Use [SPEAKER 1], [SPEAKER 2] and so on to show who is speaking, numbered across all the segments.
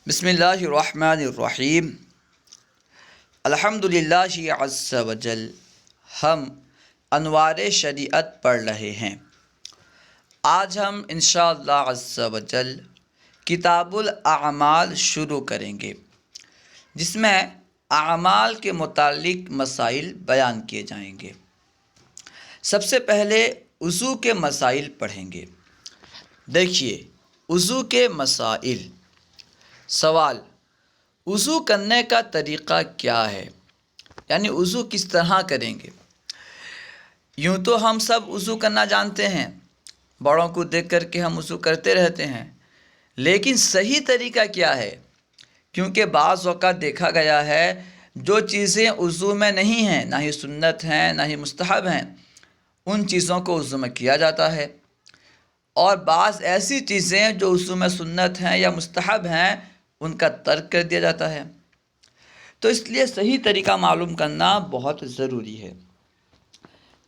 [SPEAKER 1] بسم اللہ الرحمن الرحیم الحمد للہ عز وجل۔ ہم انوار شریعت پڑھ رہے ہیں۔ آج ہم انشاءاللہ عز وجل کتاب الاعمال شروع کریں گے، جس میں اعمال کے متعلق مسائل بیان کیے جائیں گے۔ سب سے پہلے وضو کے مسائل پڑھیں گے۔ دیکھیے، وضو کے مسائل۔ سوال: وضو کرنے کا طریقہ کیا ہے؟ یعنی وضو کس طرح کریں گے؟ یوں تو ہم سب وضو کرنا جانتے ہیں، بڑوں کو دیکھ کر کے ہم وضو کرتے رہتے ہیں، لیکن صحیح طریقہ کیا ہے؟ کیونکہ بعض اوقات دیکھا گیا ہے جو چیزیں وضو میں نہیں ہیں، نہ ہی سنت ہیں نہ ہی مستحب ہیں، ان چیزوں کو وضو میں کیا جاتا ہے، اور بعض ایسی چیزیں جو وضو میں سنت ہیں یا مستحب ہیں ان کا ترک کر دیا جاتا ہے۔ تو اس لیے صحیح طریقہ معلوم کرنا بہت ضروری ہے۔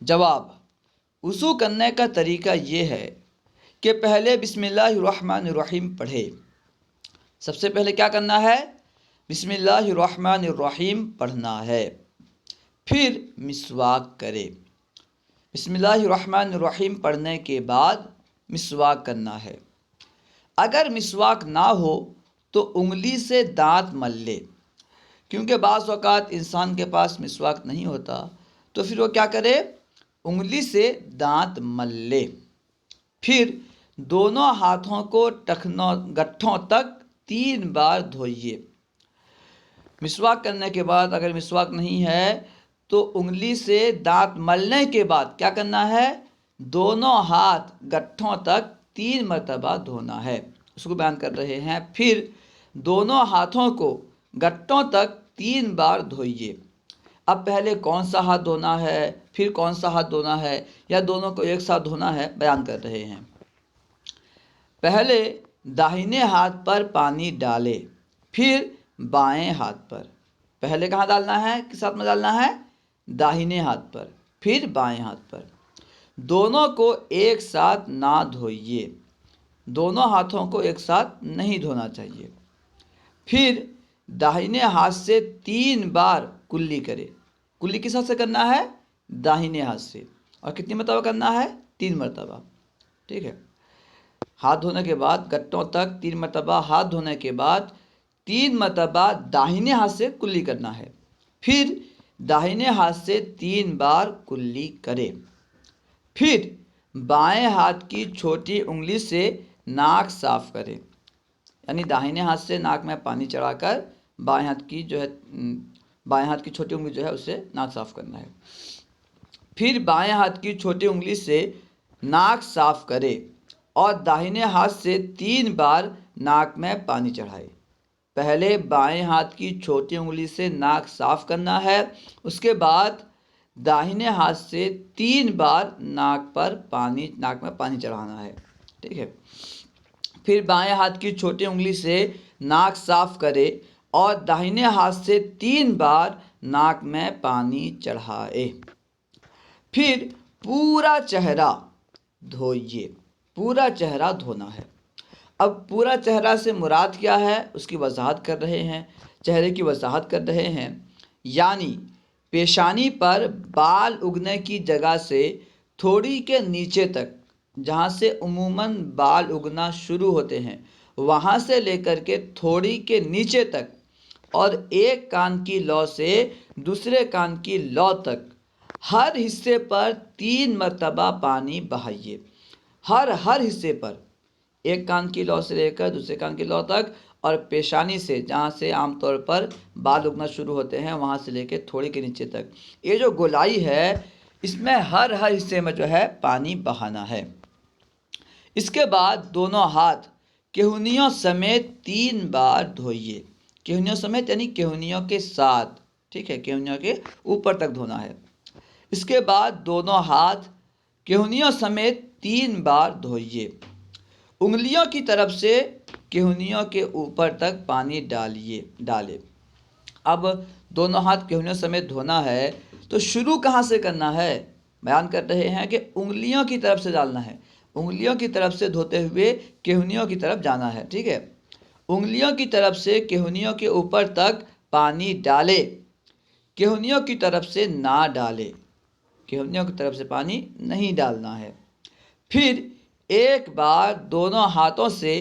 [SPEAKER 1] جواب: وضو کرنے کا طریقہ یہ ہے کہ پہلے بسم اللہ الرحمن الرحیم پڑھے۔ سب سے پہلے کیا کرنا ہے؟ بسم اللہ الرحمن الرحیم پڑھنا ہے، پھر مسواک کرے۔ بسم اللہ الرحمن الرحیم پڑھنے کے بعد مسواک کرنا ہے۔ اگر مسواک نہ ہو تو انگلی سے دانت مل لے، کیونکہ بعض اوقات انسان کے پاس مسواک نہیں ہوتا، تو پھر وہ کیا کرے؟ انگلی سے دانت مل لے، پھر دونوں ہاتھوں کو گٹھوں تک 3 بار دھوئیے۔ مسواک کرنے کے بعد اگر مسواک نہیں ہے تو انگلی سے دانت ملنے کے بعد کیا کرنا ہے؟ دونوں ہاتھ گٹھوں تک 3 مرتبہ دھونا ہے۔ اس کو بیان کر رہے ہیں۔ پھر دونوں ہاتھوں کو گٹھوں تک 3 بار دھوئیے۔ اب پہلے کون سا ہاتھ دھونا ہے، پھر کون سا ہاتھ دھونا ہے، یا دونوں کو ایک ساتھ دھونا ہے، بیان کر رہے ہیں۔ پہلے داہنے ہاتھ پر پانی ڈالے، پھر بائیں ہاتھ پر۔ پہلے کہاں ڈالنا ہے؟ کس ہاتھ میں ڈالنا ہے؟ داہنے ہاتھ پر، پھر بائیں ہاتھ پر۔ دونوں کو ایک ساتھ نہ دھوئیے، دونوں ہاتھوں کو ایک ساتھ نہیں دھونا چاہیے۔ پھر داہنے ہاتھ سے 3 بار کلی کرے۔ کلی کس ہاتھ سے کرنا ہے؟ داہنے ہاتھ سے۔ اور کتنی مرتبہ کرنا ہے؟ 3 مرتبہ۔ ٹھیک ہے۔ ہاتھ دھونے کے بعد گٹھوں تک 3 مرتبہ، ہاتھ دھونے کے بعد 3 مرتبہ داہنے ہاتھ سے کلی کرنا ہے، پھر داہنے ہاتھ سے 3 بار کلی کرے۔ پھر بائیں ہاتھ کی چھوٹی انگلی سے ناک صاف کرے، یعنی داہنے ہاتھ سے ناک میں پانی چڑھا کر بائیں ہاتھ کی چھوٹی انگلی اسے ناک صاف کرنا ہے۔ پھر بائیں ہاتھ کی چھوٹی انگلی سے ناک صاف کرے اور داہنے ہاتھ سے 3 بار ناک میں پانی چڑھائے۔ پہلے بائیں ہاتھ کی چھوٹی انگلی سے ناک صاف کرنا ہے، اس کے بعد داہنے ہاتھ سے 3 بار ناک میں پانی چڑھانا ہے۔ ٹھیک ہے۔ پھر بائیں ہاتھ کی چھوٹی انگلی سے ناک صاف کرے اور داہنے ہاتھ سے 3 بار ناک میں پانی چڑھائے۔ پھر پورا چہرہ دھوئیے۔ پورا چہرہ دھونا ہے۔ اب پورا چہرہ سے مراد کیا ہے؟ اس کی وضاحت کر رہے ہیں، چہرے کی وضاحت کر رہے ہیں۔ یعنی پیشانی پر بال اگنے کی جگہ سے تھوڑی کے نیچے تک، جہاں سے عموماً بال اگنا شروع ہوتے ہیں، وہاں سے لے کر کے تھوڑی کے نیچے تک، اور ایک کان کی لو سے دوسرے کان کی لو تک ہر حصے پر 3 مرتبہ پانی بہائیے۔ ہر حصے پر، ایک کان کی لو سے لے کر دوسرے کان کی لو تک، اور پیشانی سے، جہاں سے عام طور پر بال اگنا شروع ہوتے ہیں، وہاں سے لے کے تھوڑی کے نیچے تک، یہ جو گولائی ہے اس میں ہر حصے میں پانی بہانا ہے۔ اس کے بعد دونوں ہاتھ کہنیوں سمیت 3 بار دھوئیے۔ کہنیوں سمیت یعنی کہنیوں کے ساتھ، ٹھیک ہے، کہنیوں کے اوپر تک دھونا ہے۔ اس کے بعد دونوں ہاتھ کہنیوں سمیت 3 بار دھوئیے۔ انگلیوں کی طرف سے کہنیوں کے اوپر تک پانی ڈالے۔ اب دونوں ہاتھ کہنیوں سمیت دھونا ہے تو شروع کہاں سے کرنا ہے؟ بیان کر رہے ہیں کہ انگلیوں کی طرف سے ڈالنا ہے، انگلیوں کی طرف سے دھوتے ہوئے کہنیوں کی طرف جانا ہے۔ ٹھیک ہے۔ انگلیوں کی طرف سے کہنیوں کے اوپر تک پانی ڈالے، کہنیوں کی طرف سے نہ ڈالے، کہنیوں کی طرف سے پانی نہیں ڈالنا ہے۔ پھر ایک بار دونوں ہاتھوں سے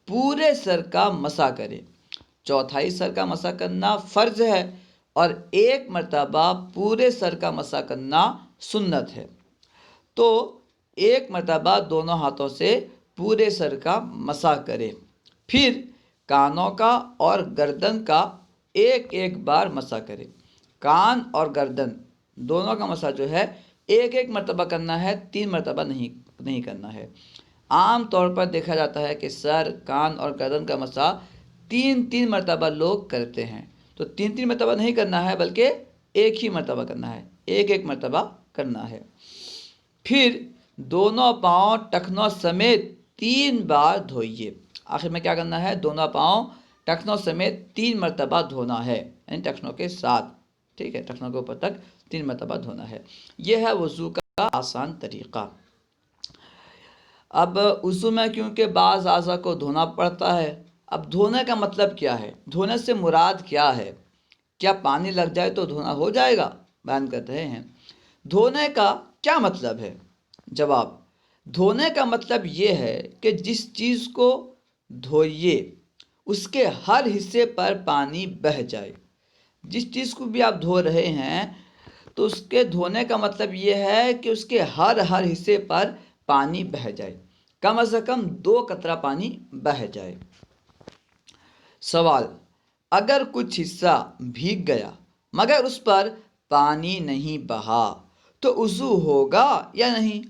[SPEAKER 1] پورے سر کا مسح کرے، چوتھائی سر کا مسح کرنا فرض ہے اور ایک مرتبہ پورے سر کا مسح کرنا سنت ہے۔ تو ایک مرتبہ دونوں ہاتھوں سے پورے سر کا مسح کرے، پھر کانوں کا اور گردن کا ایک ایک بار مسح کرے۔ کان اور گردن دونوں کا مسح جو ہے ایک ایک مرتبہ کرنا ہے، 3 مرتبہ نہیں کرنا ہے۔ عام طور پر دیکھا جاتا ہے کہ سر، کان اور گردن کا مسح 3 مرتبہ لوگ کرتے ہیں، تو 3 مرتبہ نہیں کرنا ہے بلکہ ایک ہی مرتبہ کرنا ہے، ایک ایک مرتبہ کرنا ہے۔ پھر دونوں پاؤں ٹخنوں سمیت 3 بار دھوئیے۔ آخر میں کیا کرنا ہے؟ دونوں پاؤں ٹخنوں سمیت 3 مرتبہ دھونا ہے، یعنی ٹخنوں کے ساتھ، ٹھیک ہے، ٹخنوں کے اوپر تک 3 مرتبہ دھونا ہے۔ یہ ہے وضو کا آسان طریقہ۔ اب وضو میں کیونکہ بعض اعضاء کو دھونا پڑتا ہے، اب دھونے کا مطلب کیا ہے؟ دھونے سے مراد کیا ہے؟ کیا پانی لگ جائے تو دھونا ہو جائے گا؟ بیان کر رہے ہیں۔ دھونے کا کیا مطلب ہے؟ جواب: دھونے کا مطلب یہ ہے کہ جس چیز کو دھوئیے اس کے ہر حصے پر پانی بہہ جائے۔ جس چیز کو بھی آپ دھو رہے ہیں تو اس کے دھونے کا مطلب یہ ہے کہ اس کے ہر حصے پر پانی بہہ جائے، کم از کم 2 قطرہ پانی بہہ جائے۔ سوال: اگر کچھ حصہ بھیگ گیا مگر اس پر پانی نہیں بہا تو وضو ہوگا یا نہیں؟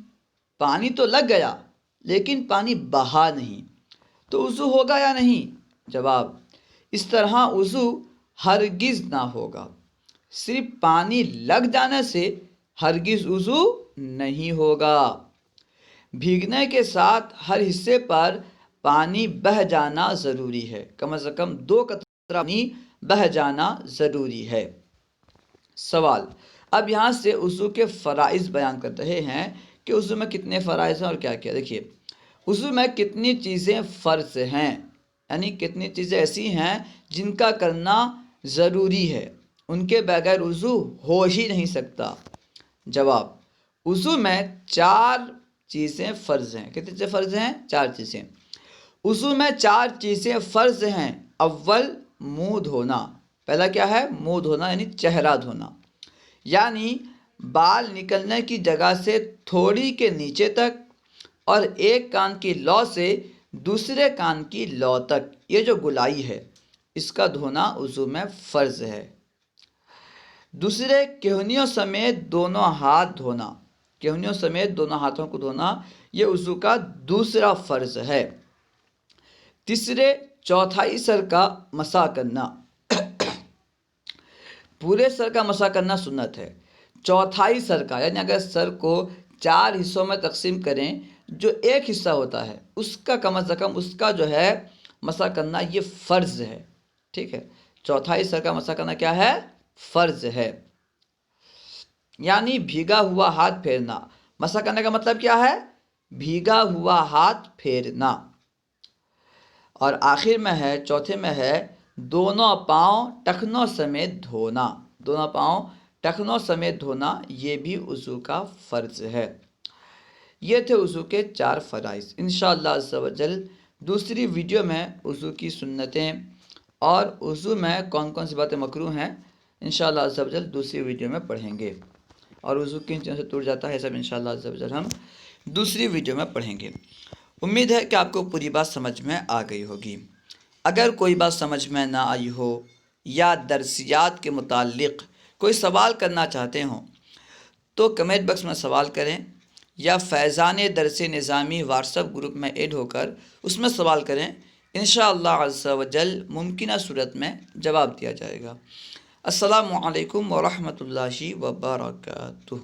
[SPEAKER 1] پانی تو لگ گیا لیکن پانی بہا نہیں، تو وضو ہوگا یا نہیں؟ جواب: اس طرح وضو ہرگز نہ ہوگا۔ صرف پانی لگ جانے سے ہرگز وضو نہیں ہوگا۔ بھیگنے کے ساتھ ہر حصے پر پانی بہہ جانا ضروری ہے، کم از کم 2 قطرہ پانی بہہ جانا ضروری ہے۔ سوال: اب یہاں سے وضو کے فرائض بیان کر رہے ہیں کہ وضو میں کتنے فرائض ہیں اور کیا کیا۔ دیکھیے، وضو میں کتنی چیزیں فرض ہیں، یعنی کتنی چیزیں ایسی ہیں جن کا کرنا ضروری ہے، ان کے بغیر وضو ہو ہی نہیں سکتا۔ جواب: وضو میں 4 چیزیں فرض ہیں۔ کتنی چیزیں فرض ہیں؟ 4 چیزیں۔ وضو میں 4 چیزیں فرض ہیں۔ اول، منہ دھونا۔ پہلا کیا ہے؟ منہ دھونا، یعنی چہرہ دھونا، یعنی بال نکلنے کی جگہ سے تھوڑی کے نیچے تک اور ایک کان کی لو سے دوسرے کان کی لو تک، یہ جو گلائی ہے اس کا دھونا وضو میں فرض ہے۔ دوسرے، کہنیوں سمیت دونوں ہاتھ دھونا، کہنیوں سمیت دونوں ہاتھوں کو دھونا، یہ وضو کا دوسرا فرض ہے۔ تیسرے، چوتھائی سر کا مسح کرنا۔ پورے سر کا مسح کرنا سنت ہے، چوتھائی سر کا، یعنی اگر سر کو 4 حصوں میں تقسیم کریں، جو ایک حصہ ہوتا ہے اس کا کم از کم اس کا جو ہے مسح کرنا یہ فرض ہے، ٹھیک ہے۔ چوتھائی سر کا مسح کرنا کیا ہے؟ فرض ہے، یعنی بھیگا ہوا ہاتھ پھیرنا۔ مسح کرنے کا مطلب کیا ہے؟ بھیگا ہوا ہاتھ پھیرنا۔ اور آخر میں ہے، چوتھے میں ہے، دونوں پاؤں ٹخنوں سمیت دھونا۔ دونوں پاؤں ٹخنوں سمیت دھونا یہ بھی وضو کا فرض ہے۔ یہ تھے وضو کے 4 فرائض۔ انشاءاللہ عز و جل دوسری ویڈیو میں وضو کی سنتیں اور وضو میں کون کون سی باتیں مکروہ ہیں انشاءاللہ عز و جل دوسری ویڈیو میں پڑھیں گے، اور وضو کن چیزوں سے ٹوٹ جاتا ہے سب انشاءاللہ عز و جل ہم دوسری ویڈیو میں پڑھیں گے۔ امید ہے کہ آپ کو پوری بات سمجھ میں آ گئی ہوگی۔ اگر کوئی بات سمجھ میں نہ آئی ہو یا درسیات کے متعلق کوئی سوال کرنا چاہتے ہوں تو کمنٹ باکس میں سوال کریں، یا فیضان درس نظامی واٹس ایپ گروپ میں ایڈ ہو کر اس میں سوال کریں، انشاءاللہ عز و جل ممکنہ صورت میں جواب دیا جائے گا۔ السلام علیکم ورحمۃ اللہ وبرکاتہ۔